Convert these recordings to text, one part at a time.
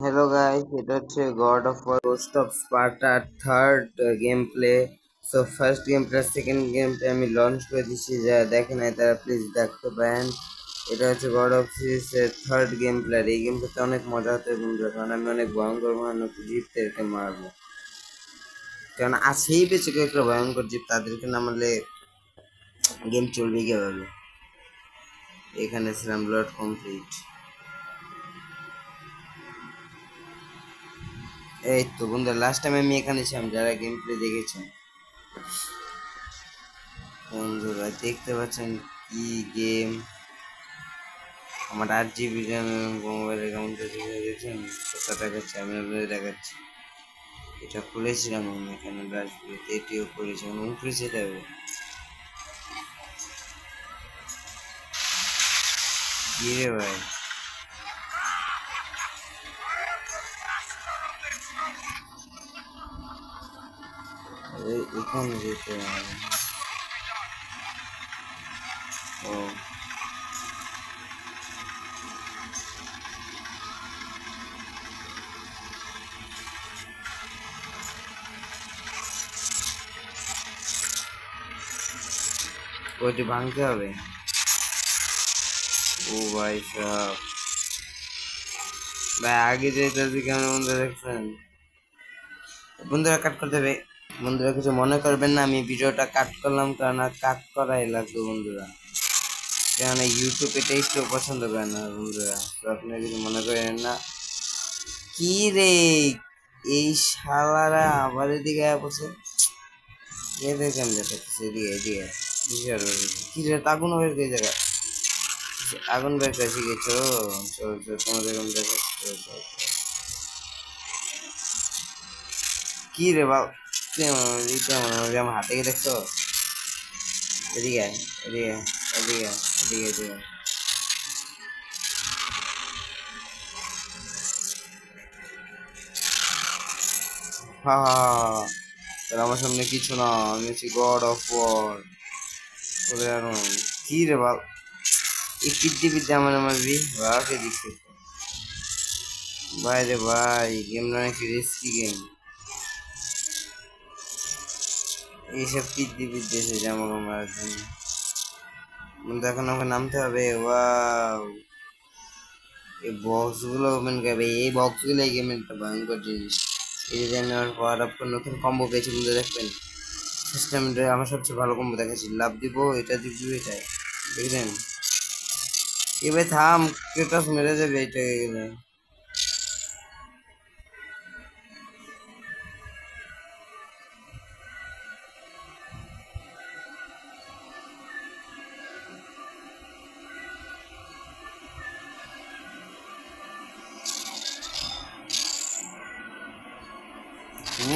Hello guys, এটা হচ্ছে God of War ghost of স্পার্টার third game play. So first game play second game play আমি launch করে দিচ্ছি, যা দেখে নাই তারা প্লিজ দেখতে পারেন। এটা হচ্ছে গড অফ সিরিজের থার্ড গেম প্লে। এই গেম প্লেতে অনেক মজা হতে বন্ধুরা, কারণ আমি অনেক ভয়ঙ্কর ভয়ানক জীবদেরকে মারবো। কারণ আছেই বেঁচে কয়েকটা ভয়ঙ্কর জীব, তাদেরকে না মারলে গেম চলবে কিভাবে। এখানে ছিলাম লর্ড কমপ্লিট। এই তো বন্ধুরা, লাস্ট টাইম আমি এখানে ছিলাম, যারা গেম প্লে দেখেছেন বন্ধুরা দেখতে পাচ্ছেন কি গেম। আমার 8 GB র্যাম এবং মোবাইল অ্যাকাউন্টে দেখছেন কত দেখাচ্ছে, আমি আপনাদের দেখাচ্ছি। এটা খুলেছিলাম আমি এখানে ডাশবোর্ডে, এটিও করেছি, উপরে যেতে হবে। কি রে ভাই, এখানে যেতে হবে। ও ওইটি ভাঙতে হবে। ও ভাই সাহেব, ভাই আগে যেতে কেমন বন্ধু দেখছেন। বন্ধুরা কাট করতে হবে। বন্ধুরা কিছু মনে করবেন না, আমি ভিডিওটা কাট করলাম, কারণ কাট করাই লাগবে বন্ধুরা, কারণ ইউটিউব এটাই কেউ পছন্দ করে না বন্ধুরা, তো আপনারা কিছু মনে করেন না। কি রে, এই শালারা আবার এদিকে বসে এদেরকে আমি দেখাচ্ছি, এদিকে এদিকে কি রে, আগুন বের করে জায়গা, আগুন বের করে শিখেছো। চল চল, তোমাদের আমি দেখাচ্ছি। কি রে বাবা, আমার হাতে গিয়ে দেখছো। এদিকে এদিকে এদিকে এদিকে এদিকে। হা হা হা, তাহলে আমার সামনে কিছু না, আমি হচ্ছি গড অফ ওয়ার। কি রে বাবা, এই পিদ্দি পিদ্দি আমার মারবি বাবাকে দিচ্ছে। ভাই রে ভাই, গেমটা অনেক রিস্কি গেম। এইসব পিদ্দি পিদ্দি এসে আমাকে মারার জন্য। কিন্তু এখন আমাকে নামতে হবে। ওয়াও, এই বক্স গুলো ওপেন করবে, এই বক্স গুলো এই গেমের একটা ভয়ঙ্কর জিনিস। এই যে আমি আমার পাওয়ার আপ করে নতুন কম্বো পেয়েছি বলে দেখবেন। সিস্টেমটা আমার সবচেয়ে ভালো কম্বো দেখাচ্ছি, লাভ দিব, এটা দিব, এটাই দেখলেন। এবার থাম, কেটাস মেরে যাবে এটা গেলে।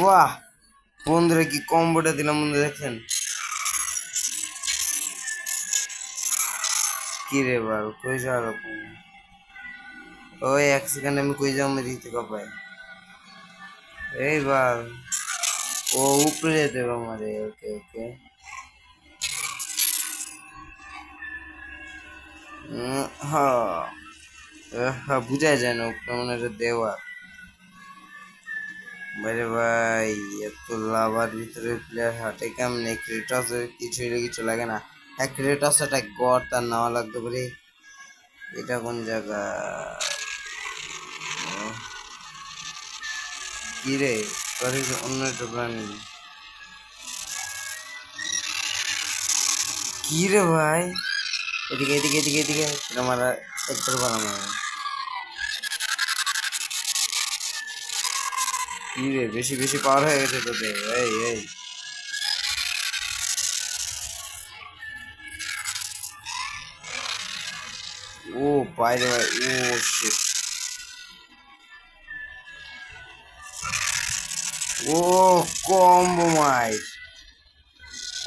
বাহ বন্ধুরা, কি কম্বোটা দিলাম বন্ধু দেখছেন। কি রে বাল, কই যাওয়ার ওই 1 সেকেন্ড আমি কই যাবো দিতে কপায়। এই বাল, ও উপরে যেতে হবে আমারে। ওকে ওকে, হ্যাঁ হ্যাঁ, বুঝাই যায় না উপরে মনে হয় দেওয়া। বাইরে ভাই, এত লাভার ভিতরে প্লেয়ার হাঁটে কেমনে, ক্রেটাস কিছু হইলে কিছু লাগে না। হ্যাঁ ক্রেটাস একটা গড়, তার নেওয়া লাগতো বলে। এটা কোন জায়গা, কি রে, তোর অন্য একটা প্রাণী। কি রে ভাই, এদিকে এদিকে এদিকে এদিকে, আমার একবার বানানো। কি রে, বেশি বেশি পাওয়ার হয়ে গেছে তোদের। এই এই, ও বাইরে ভাই, ও শিট, ও কম্বো মাইর।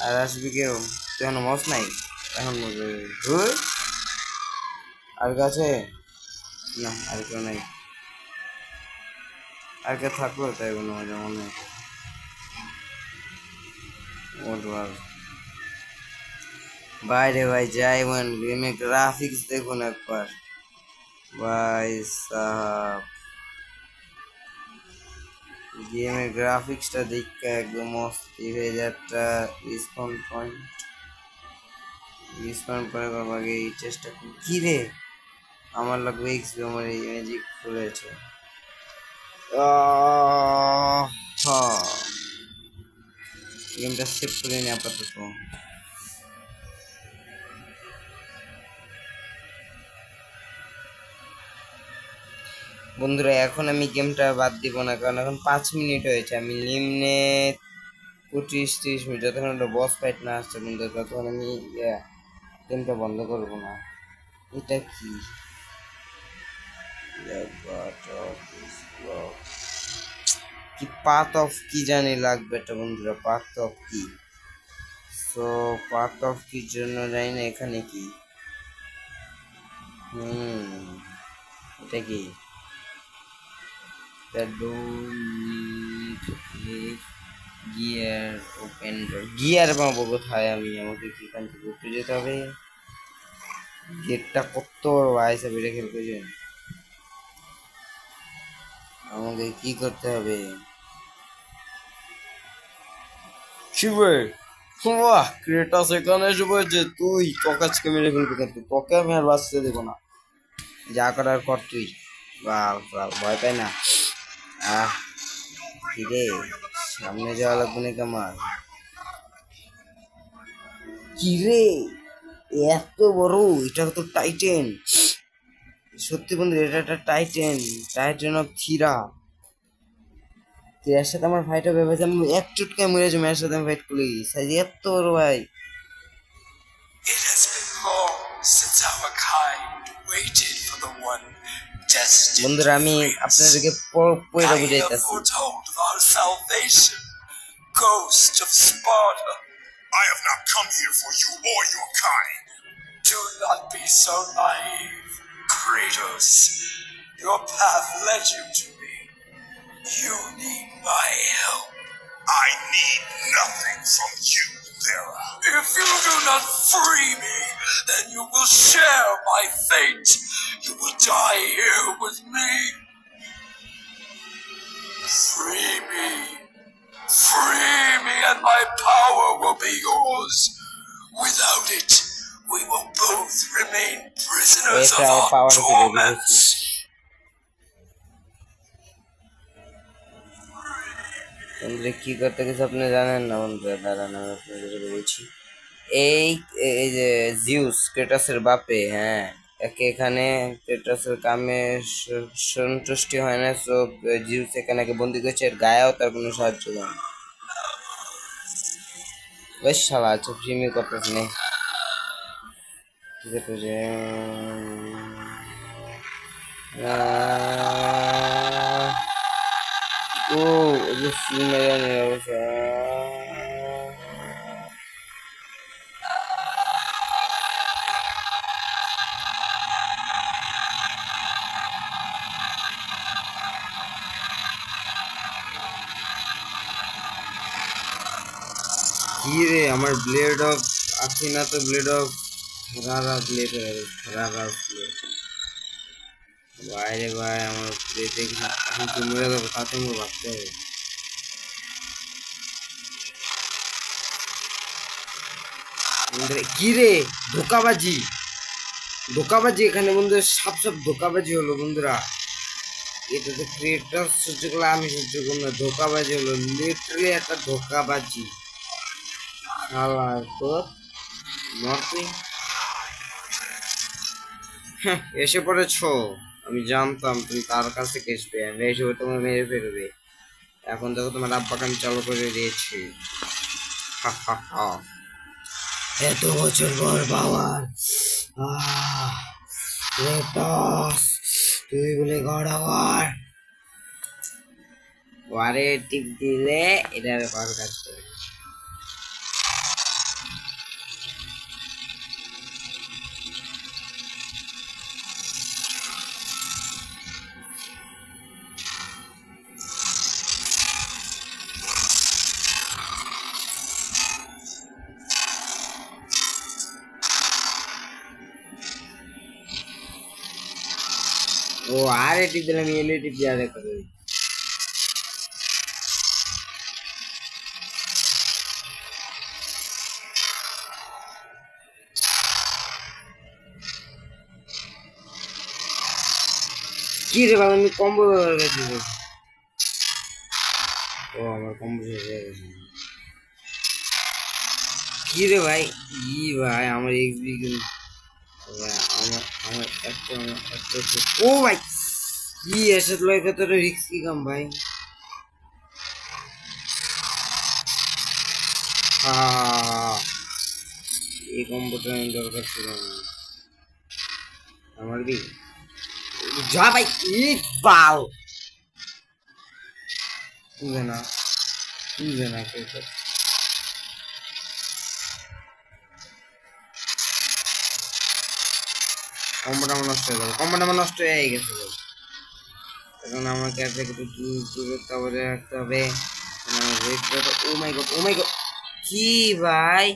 আর আসবি কেউ, তুই এখন মস নাই এখন। ধুর, আর কাছে না, আর কেউ নাই। আর কে থাকলো তাই কোনো মজা মনে হয়। ওর বাল। বাইরে ভাই যাই মান গেমে গ্রাফিক্স দেখুন একবার ভাই সাহাব। গেমের গ্রাফিক্সটা দেখে একদম অস্থির হয়ে যাচ্ছে। রিসপন্ড করে করবার আগে এই চেষ্টা করি। কি রে আমার লাগবে এক্সপি, আমার এই ম্যাজিক খুলেছে। গেমটা সেভ করে নি আপাতত। বন্ধুরা এখন আমি গেমটা বাদ দিব না, কারণ এখন 5 মিনিট হয়েছে। আমি নিম্নে 25-30 মিনিট, যতক্ষণ একটা বস ফাইট না আসছে বন্ধুরা ততক্ষণ আমি গেমটা বন্ধ করবো না। এটা কি কি পাথ অফ কি জানি লাগবে এটা বন্ধুরা, পাথ অফ কি। সো পাথ অফ কির জন্য জানি না এখানে কি। এটা কি গিয়ার ওপেন ডোর। গিয়ার পাবো কোথায় আমি? আমাকে কি এখান থেকে ঘুরতে যেতে হবে? গেটটা কত বড় আইসা বেড়ে খেলতে যে আমাকে কি করতে হবে? শিবে বাহ, ক্রেটাস এখানে এসে পড়েছে। তুই তোকে আজকে মেরে ফেলবি, কিন্তু তোকে আমি আর বাঁচতে দেবো না। যা করার কর তুই। বাল বাল, ভয় পাই না। কি রে, সামনে যাওয়া লাগবে নাকি আমার? কি রে এত বড়, এটা তো টাইটেন। সত্যি বন্ধু এটা একটা টাইটেন অফ থিরা। এর সাথে আমার ফাইট হবে ভাই, আমি এক চুটকায় মরে যাবো। এর সাথে আমি ফাইট করি, সাইজ এত বড় ভাই। It has been long since our kind waited for the one destined বন্ধুরা আমি আপনাদেরকে পয়টা বুঝাইতেছি। foretold of our salvation, ghost of Sparta. I have not come here for you or your kind. Do not be so naive, Kratos. Your path led you to me. You need my help. I need nothing from you, Thera. If you do not free me, then you will share my fate. You will die here with me. Free me. Free me and my power will be yours. Without it, we will both remain prisoners of our torments. বন্ধুরা কি করতে গেছে আপনি জানেন না বন্ধুরা? দাঁড়ান আমি আপনাদের বলছি। এই যে জিউস ক্রেটাসের বাপে, হ্যাঁ, একে এখানে ক্রেটাসের কামে সন্তুষ্টি হয় না, সো জিউস এখানে বন্দি করছে। এর গায়েও তার কোনো সাহায্য করে না। বেশ শালা আছে, ফ্রিমি করতেছে না। ঠিক আছে যে ও যে সিমের অবস্থা। কি রে আমার ব্লেড অফ আছে না তো? ব্লেড অফ রারা ব্লেড, রারা ব্লেড বাইরে ভাই আমার প্লেটে এখন তো মরে যাবো, তাতে আমার ভাবতে হবে। কি রে ধোকাবাজি, ধোকাবাজি এখানে বন্ধুরা, সব ধোকাবাজি হলো বন্ধুরা। এটা তো ক্রিয়েটার সহ্য করলে আমি সহ্য করবো না। ধোকাবাজি হলো, লিটারালি একটা ধোকাবাজি। শালা তো তুই এসে পড়েছ। আমি জানতাম তুমি তার কাছ থেকে আসবে, আমি এসে তোমার মেরে ফেলবে। এখন দেখো তোমার আব্বাকে আমি চালু করে দিয়েছি। এত বছর পর পাওয়ার, তুই বলে গড়াবার ওয়ারে টিপ দিলে এটার পার কাজ করে। ও আরে টিপ দিলাম, এলে টিপ দিয়ে আরে করে। কি রে বাবা আমি কম্বো ব্যবহার করছি ও আমার কম্বো শেষ হয়ে গেছে কি রে ভাই ই ভাই আমার এক্সপি আমার আমার একটা ও ভাই কি এসে লয় কতটা রিস্কি কাম ভাই এই কম্বোটা দরকার ছিল না আমার কি যা ভাই ই বাল তুই না কে কম্বোটা নষ্ট হয়ে যাবে কম্বোটা নষ্ট হয়ে গেছে এখন আমাকে আর থেকে একটু দূরত্ব বজায় রাখতে হবে ও মাই গড কি ভাই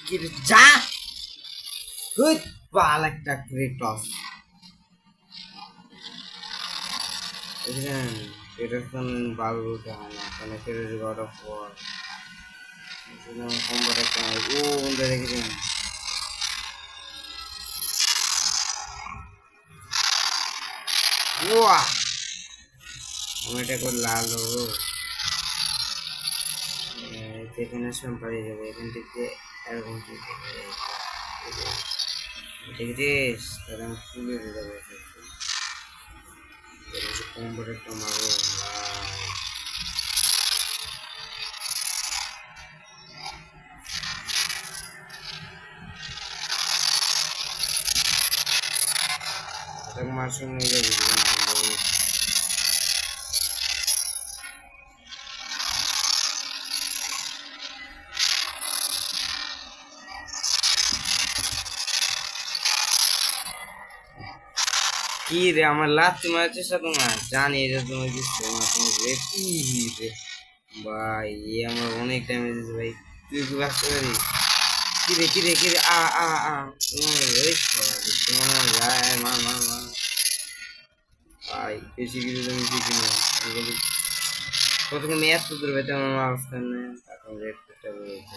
কি যা গুড বাল একটা ক্রেটস এটা কোন বাল রুটে হয় না কারণ এটা গড অফ ওয়ার কম্বোটা ও বন্ধু দেখেছেন ওয়া আমি এটা করে লাল হবো এখানে আসলাম পালিয়ে যাবে এখান থেকে এরকম দেখেছিস তাহলে আমি ফুলে দিতে পারছি কম্বোটা একটা মারবো মার সঙ্গে যাবে কি রে আমার লাথি মারার চেষ্টা তোমার জানি এটা তোমার দিচ্ছে রে ভাই আমার অনেক ড্যামেজ দিচ্ছে ভাই তুই কি বাঁচতে পারিস কি রে ভাই বেশি কিছু তুমি শিখি না কতক্ষণ এত দূর পেতে আমার মাঝখান নেই এখন রেড করতে বলেছে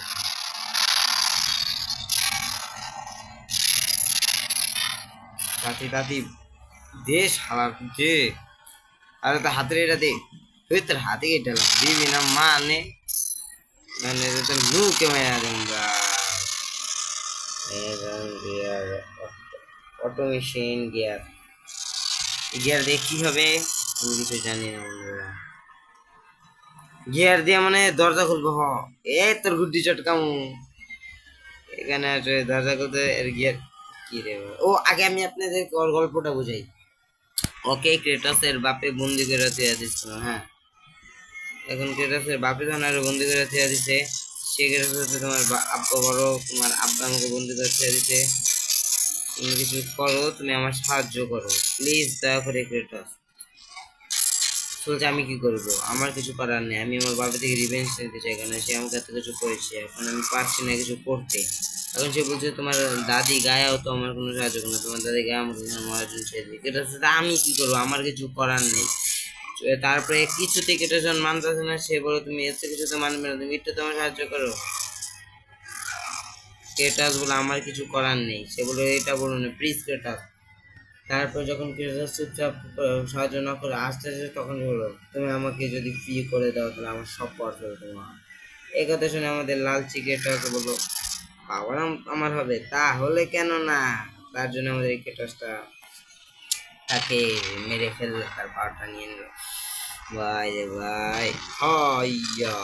তাতি দেশ হালার যে আরে তো হাতের এটা দে তুই তোর হাতে কেটালাম দিবি না মানে মানে তোর মুখে মায়া দেন গিয়ার অটোমেশন গিয়ার দিয়ে কি হবে আমি কিছু জানি না বন্ধুরা গিয়ার দিয়ে মানে দরজা খুলবো তোর গুড্ডি চটকামু এখানে আছে দরজা খুলতে এর গিয়ার কি রে ও আগে আমি আপনাদের ওর গল্পটা বুঝাই ওকে ক্রেটাসের বাপে বন্দি করে থিয়া দিছিল হ্যাঁ এখন ক্রেটাসের বাপে যখন আরো বন্দি করে থিয়া দিছে সে ক্রেটাস তোমার আব্বা বড় তোমার আব্বা আমাকে বন্দি করে থিয়া দিছে তুমি কিছু করো তুমি আমার সাহায্য করো প্লিজ দয়া করে ক্রেটাস বলছে আমি কি করবো আমার কিছু করার নেই আমি আমার বাবা থেকে রিভেঞ্জ নিতে চাই কারণ সে আমাকে এত কিছু করেছে এখন আমি পারছি না কিছু করতে এখন সে বলছে তোমার দাদি গায়াও তো আমার কোনো সাহায্য করে না তোমার দাদি গায়ে আমাকে মারার জন্য ছেড়ে দিই এটা আমি কি করবো আমার কিছু করার নেই তারপরে কিছুতে কেটে যখন মানতেছে না সে বলো তুমি এত কিছু তো মানবে না তুমি একটু তোমার সাহায্য করো কেটাস বলে আমার কিছু করার নেই সে বলে এটা বলো না প্লিজ কেটাস তারপর যখন কেটাস চুপচাপ সাহায্য না করে আস্তে আস্তে তখন বলো তুমি আমাকে যদি ফ্রি করে দাও তাহলে আমার সব পথ হবে তোমার এই কথা শুনে আমাদের লালচি কেটাস বললো পাওয়ার আমার হবে তাহলে কেন না তার জন্য আমাদের এই কেটাসটা তাকে মেরে ফেললো তার পাওয়ারটা নিয়ে নিল ভাই রে ভাই হইয়া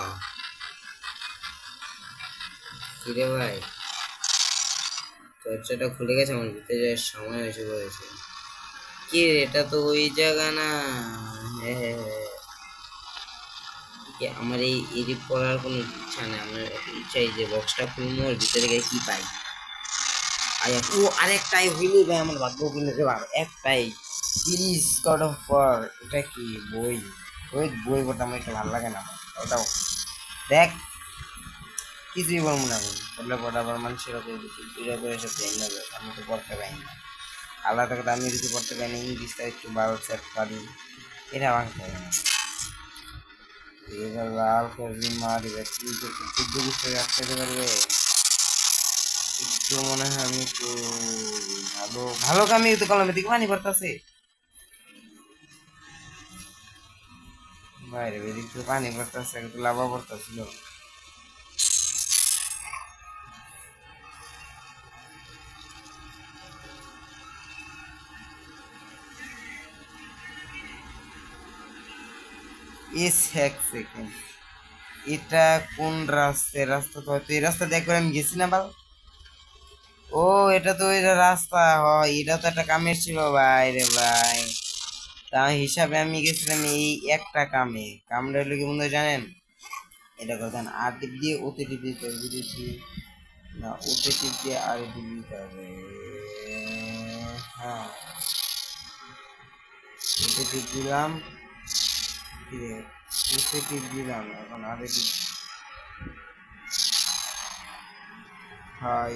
কি রে ভাই দরজাটা খুলে গেছে আমার ভিতরে যাওয়ার সময় এসে পড়েছে কি রে এটা তো ওই জায়গা না আমার এই এডিট করার কোনো ইচ্ছা নেই আমার ইচ্ছাই যে বক্সটা খুলবো ওর ভিতরে গিয়ে কি পাই ও আরেকটাই হইলে ভাই আমার ভাগ্য কিনে দেবো একটাই প্লিজ গড অফ ওয়ার এটা কি বই বই বলতে আমার একটু ভালো লাগে না ওটাও দেখ কিছুই বলবো না আমি বললে পরে আবার মানুষের পুজো করে এসে ট্রেন নেবে আমি তো পড়তে পারি না আল্লাহ থেকে আমি কিছু পড়তে পারি না ইংলিশটা একটু ভালো সেট পারি এটা ভাঙতে পারি না এবার লাল করে মারি চুদ্দ বুঝতে রাখতে পারবে একটু মনে হয় আমি একটু ভালো ভালো কামি তো করলাম, এদিকে পানি পড়তেছে বাইরে, এদিকে তো পানি পড়তেছে, একটু লাভা পড়তেছিল। এক সেকেন্ড, এটা কোন রাস্তা? রাস্তা তো হয়তো এই রাস্তা দিয়ে একবার আমি গেছি না বাল। ও এটা তো এটা রাস্তা হয়, এটা তো একটা কামের ছিল ভাই রে ভাই। তা হিসাবে আমি গেছিলাম এই একটা কামে। কামটা হলো কি বন্ধু জানেন? এটা কথা না, আর টিপ দিয়ে ওতে টিপ দিতে হবে, বুঝেছি না? ওতে টিপ দিয়ে আর টিপ দিতে হবে। হ্যাঁ, ওতে টিপ দিলাম, ওতে টিপ দিলাম, এখন আরে টিপ। হাই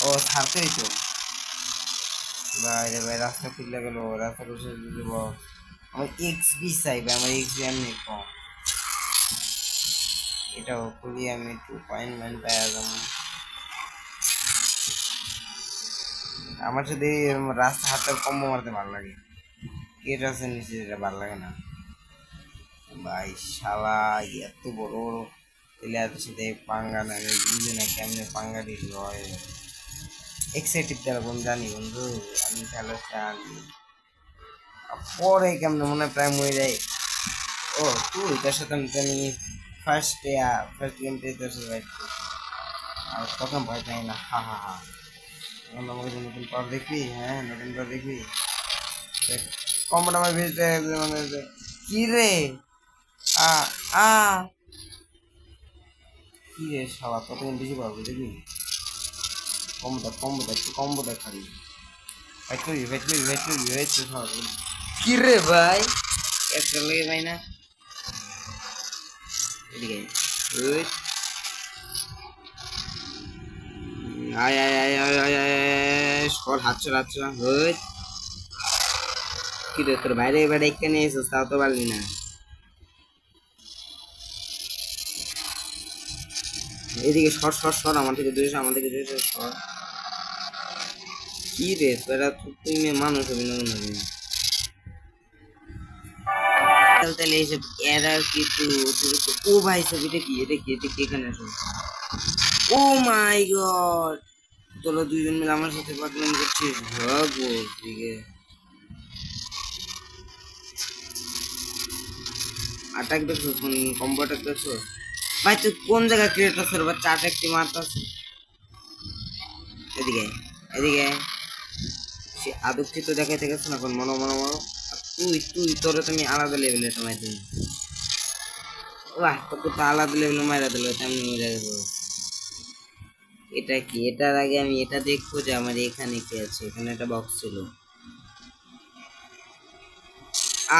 ও ছাড়তে হইতো ভাই রে ভাই, রাস্তা খুললে গেল, রাস্তা খুলে দিব। আমার এক্স বি চাইবে, আমার এক্স বি এমনি কম। এটাও খুলি, আমি একটু পয়েন্ট ম্যান পাই যাবো। আমার সাথে রাস্তা হাতটা কম মারতে ভালো লাগে, গেট আছে নিচে, যেটা ভালো লাগে না ভাই। শালা এত বড় বড় প্লেয়ারদের সাথে পাঙ্গা না, বুঝি না কেমনে পাঙ্গা দিল হয়। এক্সাইটিভ দ্বারা বন্ধু জানি বন্ধু, আমি খেলা জানি পরে কেমনে মনে হয় প্রায় মরে যায়। ও তুই তার সাথে আমি ফার্স্ট গেমটা তোর সাথে রাইড করছি, আর তখন ভয় পাই না। হা হা হা, এখন আমাকে নতুন পাওয়ার দেখবি? হ্যাঁ নতুন পাওয়ার দেখবি। কম্বোটা আমার ভিতরে মানে কি রে, আ আ কি রে শালা, কতদিন বেশি পারবো দেখবি। কম্বোটা একটু কম্বোটা খালি কি রে ভাই, একটা লেগে ভাই না এদিকে আয় আয় আয় আয় আয় আয় সর, হাতছ হাতছ হই। কি রে তোর বাইরে এবার এখানে এসেছিস, তাও তো পারলি না। এদিকে সর সর সর, আমার থেকে দূরে আমার থেকে দূরে সর। কি রে তোরা, তুই মানুষ হবি না মনে হয়। তাহলে এইসব এরা কিন্তু ও ভাই সব এটা কি, এটা কি, এটা কি এখানে আসো। ও মাই গড, তোরা দুইজন মিলে আমার সাথে পার্টনার করছিস, ভাগো দিকে। আটাক দেখছো, কম্বো আটাক দেখছো ভাই? তুই কোন জায়গায় ক্রিয়েট করছিস বা চার একটি মারতাস? এদিকে এদিকে সে আদক্ষিত দেখাইতে গেছে না, এখন মনো মনো মনো। তুই তুই তোরে তুমি আলাদা লেভেলে তোমায় তুমি, বাহ তোকে তো আলাদা লেভেলে মারা দিল, তেমনি মেরে দেবো। এটা কি? এটার আগে আমি এটা দেখবো যে আমার এখানে কি আছে। এখানে একটা বক্স ছিল।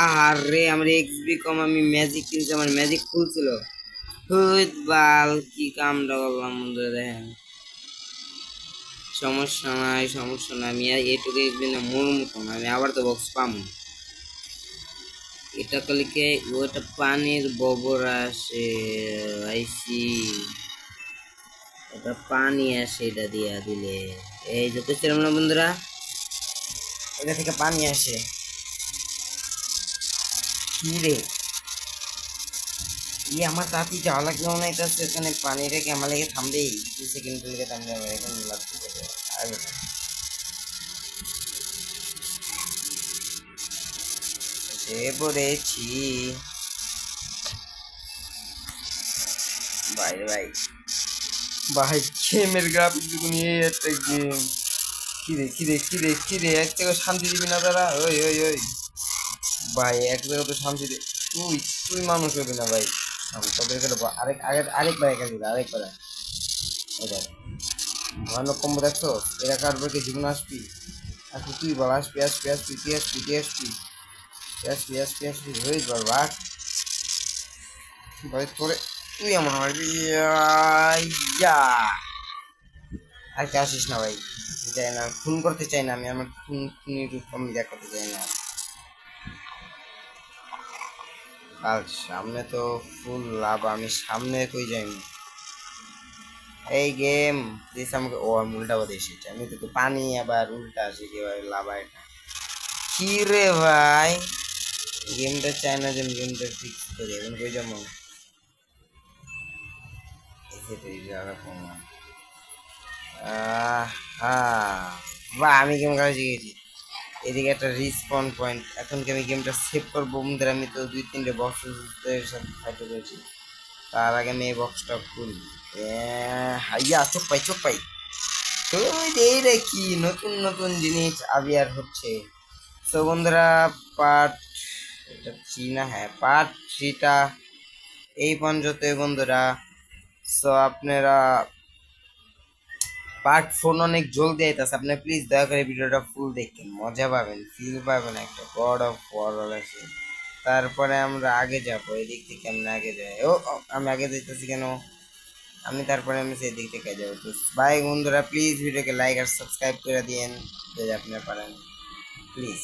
আরে আমার এক্সবি কম, আমি ম্যাজিক কিনছি, আমার ম্যাজিক খুলছিল। হুইত বাল কি কামটা করলাম বন্ধু, দেখেন। সমস্যা নাই সমস্যা নাই, আমি এটুকু এক্সবি না মোর মতন, আমি আবার তো বক্স পামু। এটা কলিকে ওটা পানির ববর আসে, আইসি এটা পানি আসে, এটা দিয়া দিলে এই যে কইছিলাম না বন্ধুরা, এটা থেকে পানি আসে। কি রে আমার তাঁতি যাওয়া লাগবে মনে হয়, এখানে পানি রেখে আমার লেগে থামবেই 2 সেকেন্ড লেগে থামবে, আমার এখন লাগতে যাবে আগে সে পড়েছি বাইরে ভাই। ভাই গেমের গ্রাফিক নিয়ে একটা গেম, কিরে কিরে কিরে কিরে, এক জায়গায় শান্তি দিবি না তারা? ওই ওই ওই ভাই এক জায়গায় তো শান্তি দে। তুই তুই মানুষ হবি না ভাই, তোদের খেলে আরেকবার একা দিবে, আরেকবার এটা ভয়ানক কম্বো দেখছো। এরা কাটবে কি জীবন আসবি, আসবি তুই বল, আসবি আসবি আসবি তুই আসবি তুই আসবি আসবি আসবি আসবি হয়ে যাবার ভাগ ভাই তোরে, তুই এমন মারবি আর কে আসিস না ভাই, চাই না খুন করতে চাই না আমি, আমার খুন খুনি রূপ আমি দেখাতে চাই না। আর সামনে তো ফুল লাভ, আমি সামনে কই যাই? এই গেম প্লিজ আমাকে, ও আমি উল্টা পথে এসেছি, আমি তো পানি আবার উল্টা আসে কিভাবে লাভা এটা? কি রে ভাই, গেমটা চাই না যে গেমটা ফিক্স করি, এখন কই যাবো? বাহ, আমি গেম খেলা শিখেছি। এদিকে একটা রিসপন পয়েন্ট, এখন কি আমি গেমটা সেভ করবো বন্ধুরা? আমি তো 2-3টে বক্সের সাথে ফাইট করেছি, তার আগে আমি এই বক্সটা খুলি। হাইয়া, চোখ পাই চোখ পাই। তো এই রে কি নতুন নতুন জিনিস আবিয়ার হচ্ছে। তো বন্ধুরা, পার্ট এটা 3 না, হ্যাঁ পার্ট 3টা এই পর্যন্ত বন্ধুরা। সো আপনারা পার্ট 4 অনেক জলদি আইতাছে, আপনি প্লিজ দয়া করে ভিডিওটা ফুল দেখেন, মজা পাবেন, ফিল পাবেন একটা গড অফ ওয়ার আছে। তারপরে আমরা আগে যাবো, এদিক থেকে আমরা আগে যাই। ও ও, আমি আগে যাইতেছি কেন? আমি তারপরে আমি সেই দিক থেকে যাবো। তো বাই বন্ধুরা, প্লিজ ভিডিওকে লাইক আর সাবস্ক্রাইব করে দিয়েন যদি আপনি পারেন, প্লিজ।